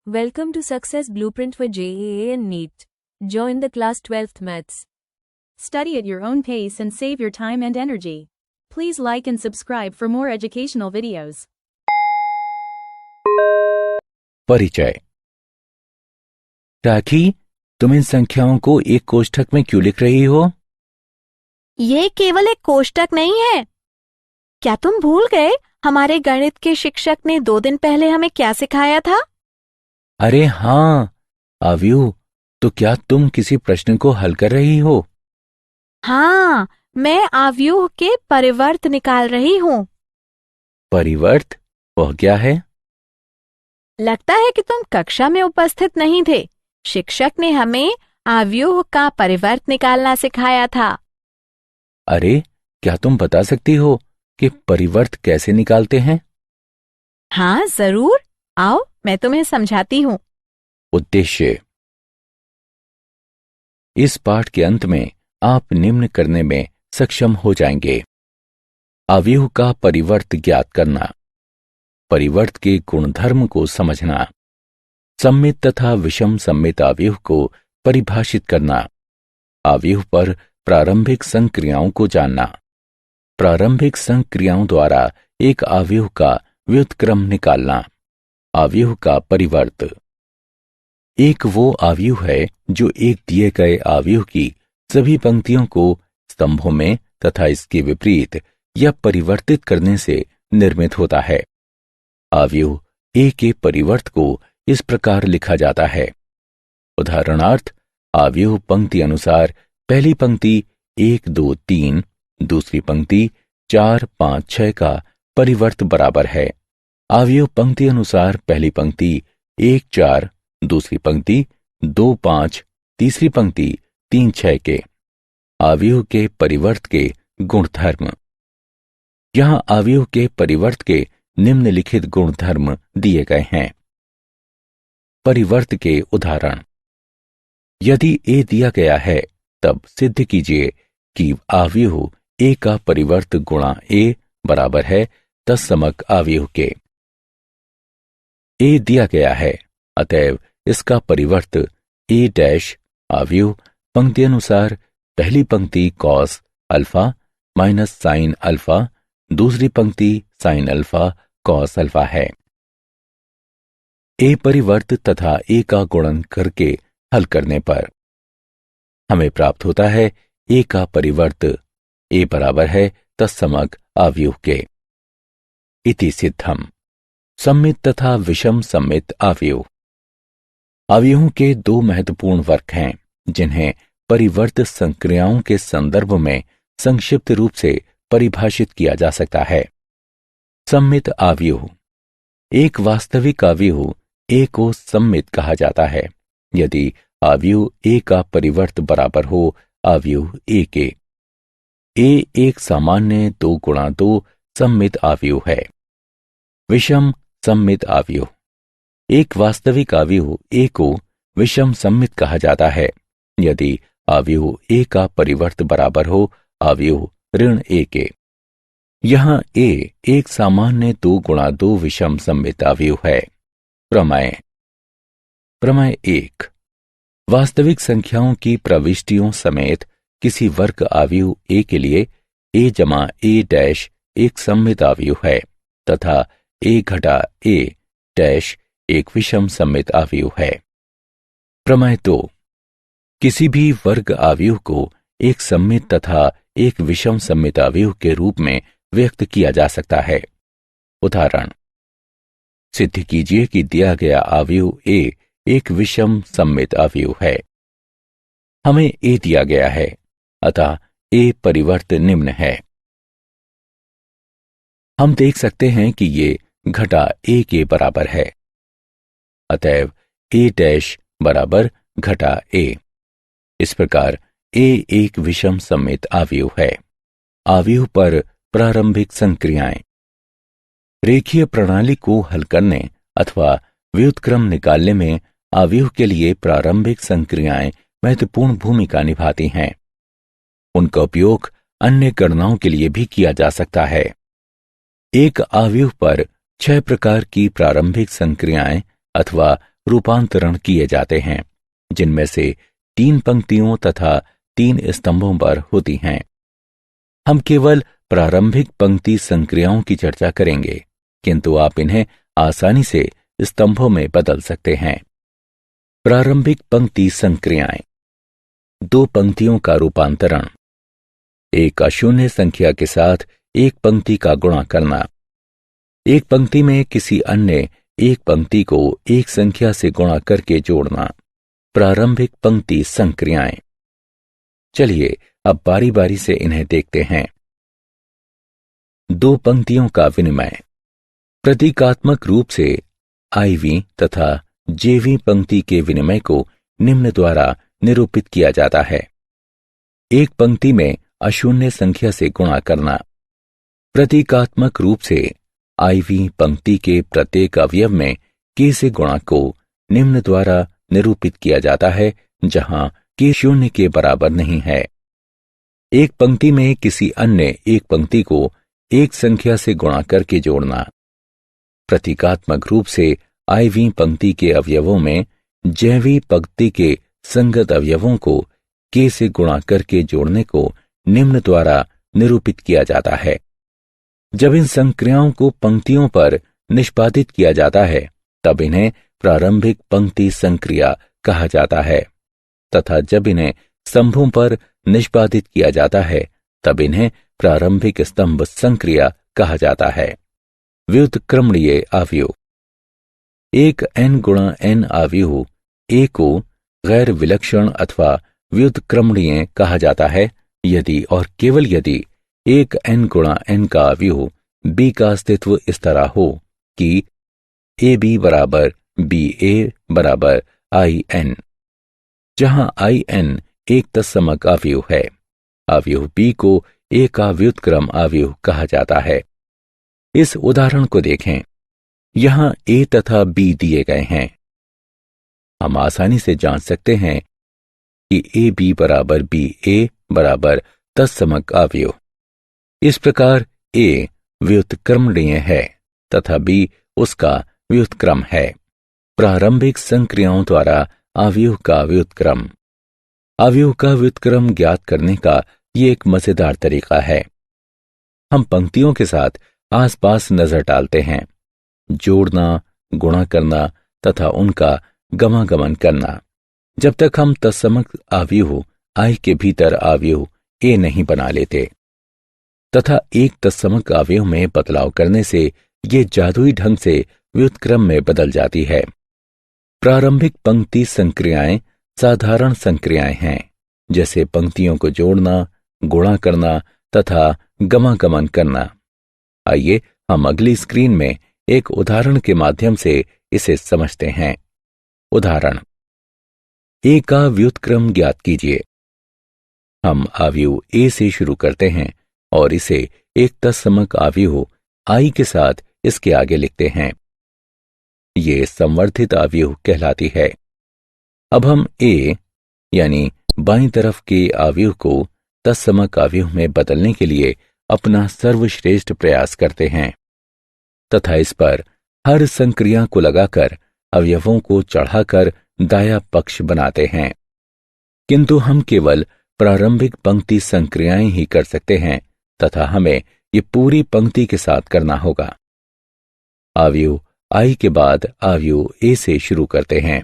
Welcome to Success Blueprint for JEE and NEET. Join the class 12th Maths. Study at your own pace and save your time and energy. Please like and subscribe for more educational videos. परिचय। राखी, तुम इन संख्याओं को एक कोष्ठक में क्यों लिख रही हो? ये केवल एक कोष्ठक नहीं है। क्या तुम भूल गए हमारे गणित के शिक्षक ने 2 दिन पहले हमें क्या सिखाया था? अरे हाँ, आव्यूह, तो क्या तुम किसी प्रश्न को हल कर रही हो? हाँ, मैं आव्यूह के परिवर्त निकाल रही हूँ। परिवर्त? वह क्या है? लगता है कि तुम कक्षा में उपस्थित नहीं थे। शिक्षक ने हमें आव्यूह का परिवर्त निकालना सिखाया था। अरे, क्या तुम बता सकती हो कि परिवर्त कैसे निकालते हैं? हाँ जरूर, आओ मैं तुम्हें समझाती हूँ। उद्देश्य। इस पाठ के अंत में आप निम्न करने में सक्षम हो जाएंगे। आव्यूह का परिवर्त ज्ञात करना, परिवर्त के गुणधर्म को समझना, सम्मित तथा विषम सम्मित आव्यूह को परिभाषित करना, आव्यूह पर प्रारंभिक संक्रियाओं को जानना, प्रारंभिक संक्रियाओं द्वारा एक आव्यूह का व्युत्क्रम निकालना, आव्यूह का परिवर्त। एक वो आव्यूह है जो एक दिए गए आव्यूह की सभी पंक्तियों को स्तंभों में तथा इसके विपरीत या परिवर्तित करने से निर्मित होता है। आव्यूह ए के परिवर्त को इस प्रकार लिखा जाता है। उदाहरणार्थ, आव्यूह पंक्ति अनुसार पहली पंक्ति 1 2 3, दूसरी पंक्ति 4 5 6 का परिवर्त बराबर है आव्यूह पंक्ति अनुसार पहली पंक्ति 1 4, दूसरी पंक्ति 2 5, तीसरी पंक्ति 3 6 के। आव्यूह के परिवर्त के गुणधर्म। यहां आव्यूह के परिवर्त के निम्नलिखित गुणधर्म दिए गए हैं। परिवर्त के उदाहरण। यदि ए दिया गया है तब सिद्ध कीजिए कि आव्यूह ए का परिवर्त गुणा ए बराबर है तत्समक आव्यूह के। ए दिया गया है, अतएव इसका परिवर्त ए डैश आव्यूह पंक्ति अनुसार पहली पंक्ति cos alpha minus sine alpha, दूसरी पंक्ति साइन अल्फा कॉस अल्फा है। ए परिवर्त तथा ए का गुणन करके हल करने पर हमें प्राप्त होता है ए का परिवर्त ए बराबर है तत्समक आव्यूह के। इति सिद्धम। सम्मित तथा विषम सम्मित आव्यूह। आव्यूहों के 2 महत्वपूर्ण वर्ग हैं जिन्हें परिवर्त संक्रियाओं के संदर्भ में संक्षिप्त रूप से परिभाषित किया जा सकता है। सम्मित आव्यूह। एक वास्तविक आव्यूह ए को सम्मित कहा जाता है यदि आव्यूह ए का परिवर्त बराबर हो आव्यूह ए के। ए एक सामान्य 2 गुणा 2 सम्मित आव्यूह है। विषम सम्मित आव्यूह। एक वास्तविक आव्यूह ए को विषम सम्मित कहा जाता है यदि आव्यूह ए का परिवर्त बराबर हो आव्यूह ऋण ए के। यहां ए एक सामान्य 2 गुणा 2 विषम सम्मित आव्यूह है। प्रमेय। प्रमेय 1। वास्तविक संख्याओं की प्रविष्टियों समेत किसी वर्ग आव्यूह ए के लिए ए जमा ए डैश एक सम्मित आव्यूह है तथा ए घटा ए डैश एक विषम सम्मित आव्यूह है। प्रमेय 2। किसी भी वर्ग आव्यूह को एक सम्मित तथा एक विषम सम्मित आव्यूह के रूप में व्यक्त किया जा सकता है। उदाहरण। सिद्ध कीजिए कि दिया गया आव्यूह ए एक विषम सम्मित आव्यूह है। हमें ए दिया गया है, अतः ए परिवर्त निम्न है। हम देख सकते हैं कि ये घटा ए के बराबर है, अतएव ए डैश बराबर घटा ए। इस प्रकार ए एक विषम सम्मित आव्यूह है। आव्यूह पर प्रारंभिक संक्रियाएं। रेखीय प्रणाली को हल करने अथवा व्युत्क्रम निकालने में आव्यूह के लिए प्रारंभिक संक्रियाएं महत्वपूर्ण भूमिका निभाती हैं। उनका उपयोग अन्य गणनाओं के लिए भी किया जा सकता है। एक आव्यूह पर 6 प्रकार की प्रारंभिक संक्रियाएं अथवा रूपांतरण किए जाते हैं, जिनमें से 3 पंक्तियों तथा 3 स्तंभों पर होती हैं। हम केवल प्रारंभिक पंक्ति संक्रियाओं की चर्चा करेंगे, किंतु आप इन्हें आसानी से स्तंभों में बदल सकते हैं। प्रारंभिक पंक्ति संक्रियाएं। 2 पंक्तियों का रूपांतरण। एक अशून्य संख्या के साथ एक पंक्ति का गुणा करना। एक पंक्ति में किसी अन्य एक पंक्ति को एक संख्या से गुणा करके जोड़ना। प्रारंभिक पंक्ति संक्रियाएं। चलिए अब बारी बारी से इन्हें देखते हैं। 2 पंक्तियों का विनिमय। प्रतीकात्मक रूप से आईवी तथा जेवी पंक्ति के विनिमय को निम्न द्वारा निरूपित किया जाता है। एक पंक्ति में अशून्य संख्या से गुणा करना। प्रतीकात्मक रूप से आईवी पंक्ति के प्रत्येक अवयव में के से गुणा को निम्न द्वारा निरूपित किया जाता है, जहां के 0 के बराबर नहीं है। एक पंक्ति में किसी अन्य एक पंक्ति को एक संख्या से गुणा करके जोड़ना। प्रतीकात्मक रूप से आईवी पंक्ति के अवयवों में जैवी पंक्ति के संगत अवयवों को के से गुणा करके जोड़ने को निम्न द्वारा निरूपित किया जाता है। जब इन संक्रियाओं को पंक्तियों पर निष्पादित किया जाता है, तब इन्हें प्रारंभिक पंक्ति संक्रिया कहा जाता है, तथा जब इन्हें स्तंभों पर निष्पादित किया जाता है, तब इन्हें प्रारंभिक स्तंभ संक्रिया कहा जाता है। व्युत्क्रमणीय आव्यूह। एक n गुणा n आव्यूह A को गैर विलक्षण अथवा व्युत्क्रमणीय कहा जाता है यदि और केवल यदि एक n गुणा n का आव्यूह B का अस्तित्व इस तरह हो कि AB बराबर BA बराबर IN, जहां IN एक तत्समक आव्यूह है। आव्यूह B को A का व्युत्क्रम आव्यूह कहा जाता है। इस उदाहरण को देखें। यहां A तथा B दिए गए हैं। हम आसानी से जांच सकते हैं कि AB बराबर BA बराबर तत्समक आव्यूह। इस प्रकार A व्युत्क्रमणीय है तथा B उसका व्युत्क्रम है। प्रारंभिक संक्रियाओं द्वारा आव्यूह का व्युत्क्रम। आव्यूह का व्युत्क्रम ज्ञात करने का ये एक मजेदार तरीका है। हम पंक्तियों के साथ आसपास नजर डालते हैं, जोड़ना, गुणा करना तथा उनका गमागमन करना, जब तक हम तत्समक आव्यूह I के भीतर आव्यूह A नहीं बना लेते, तथा एक तत्समक आव्यूह में बदलाव करने से ये जादुई ढंग से व्युत्क्रम में बदल जाती है। प्रारंभिक पंक्ति संक्रियाएं साधारण संक्रियाएं हैं, जैसे पंक्तियों को जोड़ना, गुणा करना तथा गमागमन करना। आइए हम अगली स्क्रीन में एक उदाहरण के माध्यम से इसे समझते हैं। उदाहरण। A का व्युत्क्रम ज्ञात कीजिए। हम आव्यूह A से शुरू करते हैं और इसे एक तत्समक आव्यूह I के साथ इसके आगे लिखते हैं। ये संवर्धित आव्यूह कहलाती है। अब हम A यानी बाईं तरफ के आव्यूह को तत्समक आव्यूह में बदलने के लिए अपना सर्वश्रेष्ठ प्रयास करते हैं तथा इस पर हर संक्रिया को लगाकर अवयवों को चढ़ाकर दाया पक्ष बनाते हैं। किंतु हम केवल प्रारंभिक पंक्ति संक्रियाएं ही कर सकते हैं तथा हमें ये पूरी पंक्ति के साथ करना होगा। आव्यूह I के बाद आव्यूह A से शुरू करते हैं।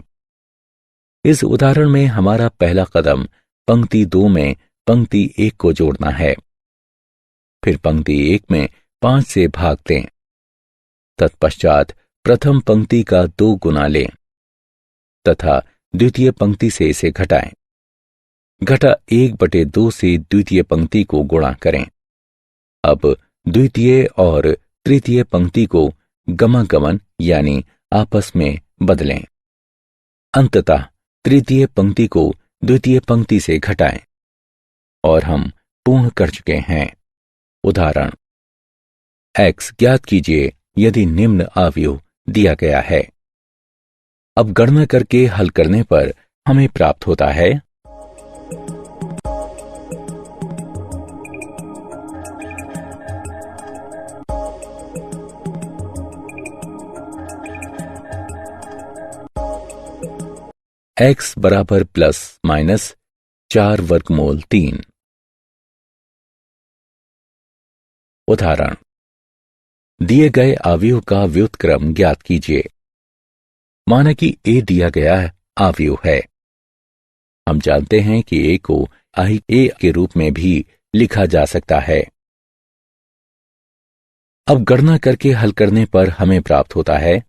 इस उदाहरण में हमारा पहला कदम पंक्ति 2 में पंक्ति 1 को जोड़ना है। फिर पंक्ति 1 में 5 से भाग दें। तत्पश्चात प्रथम पंक्ति का 2 गुना लें तथा द्वितीय पंक्ति से इसे घटाएं। घटा 1/2 से द्वितीय पंक्ति को गुणा करें। अब द्वितीय और तृतीय पंक्ति को गमागमन यानी आपस में बदलें। अंततः तृतीय पंक्ति को द्वितीय पंक्ति से घटाएं और हम पूर्ण कर चुके हैं। उदाहरण। X ज्ञात कीजिए यदि निम्न आव्यूह दिया गया है। अब गणना करके हल करने पर हमें प्राप्त होता है x बराबर प्लस माइनस 4 वर्गमूल 3। उदाहरण, दिए गए अवयव का व्युत्क्रम ज्ञात कीजिए। माना कि a दिया गया अवयव है। हम जानते हैं कि a को i a के रूप में भी लिखा जा सकता है। अब गणना करके हल करने पर हमें प्राप्त होता है।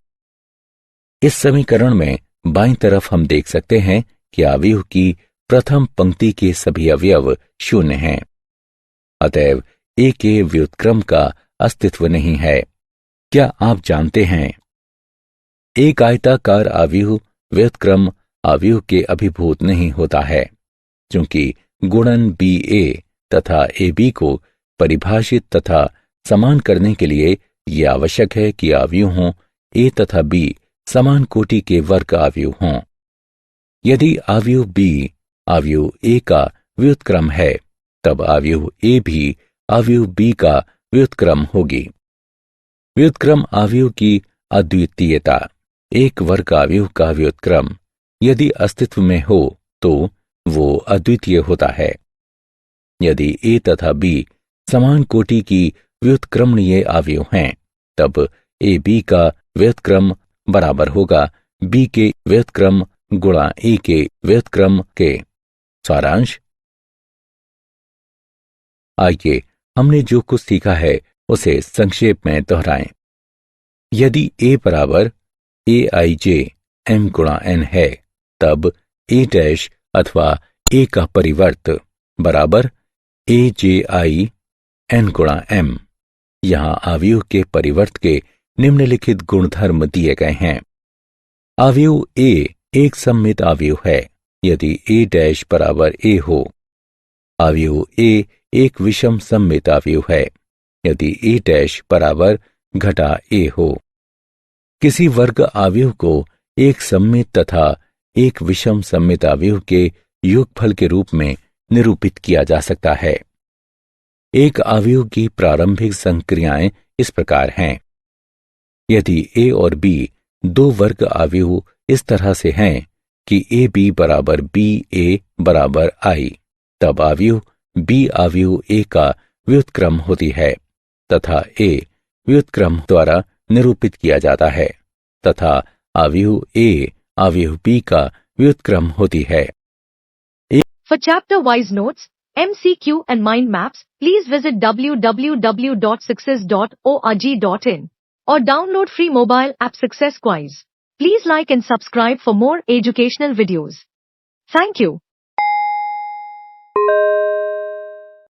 इस समीकरण में बाईं तरफ हम देख सकते हैं कि अवयव की प्रथम पंक्ति के सभी अवयव शून्य हैं। अतएव a के व्युत्क्रम का अस्तित्व नहीं है। क्या आप जानते हैं, एक आयताकार अवयव व्युत्क्रम अवयव के अभिभूत नहीं होता है, क्योंकि गुणन ba तथा ab को परिभाषित तथा समान करने के लिए यह आवश्यक है कि अवयव हों a तथा b समान कोटि के वर्ग अवयव हों। यदि अवयव b अवयव a का व्युत्क्रम है, तब अवयव a भी अवयव b का व्युत्क्रम होगी। व्युत्क्रम अवयव की अद्वितीयता। एक वर्ग अवयव का व्युत्क्रम यदि अस्तित्व में हो तो वो अद्वितीय होता है। यदि a तथा b समान कोटि की व्युत्क्रमणीय अवयव हैं, तब ab का व्युत्क्रम बराबर होगा b के व्युत्क्रम गुणा a के व्युत्क्रम के। सारांश, आइए हमने जो कुछ सीखा है उसे संक्षेप में दोहराएं। यदि a बराबर aij m गुणा n है, तब a डैश अथवा a का परिवर्त बराबर aj n गुणा m। यहां अवयव के परिवर्त के निम्नलिखित गुणधर्म दिए गए हैं। अवयव a एक सममित अवयव है यदि a डैश बराबर a हो। अवयव a एक विषम सममित अवयव है यदि a डैश बराबर घटा a हो। किसी वर्ग अवयव को एक सममित तथा एक विषम सममित अवयव के योगफल के रूप में निरूपित किया जा सकता है। एक अवयव की प्रारंभिक संक्रियाएं इस प्रकार हैं। यदि a और b दो वर्ग अवयव इस तरह से हैं कि ab बराबर ba बराबर i, तब अवयव b अवयव a का व्युत्क्रम होती है तथा a व्युत्क्रम द्वारा निरूपित किया जाता है तथा अवयव a अवयव b का व्युत्क्रम होती है। For chapter-wise notes, MCQ and mind maps, please visit www.success.org.in or download free mobile app Success Quiz. Please like and subscribe for more educational videos. Thank you.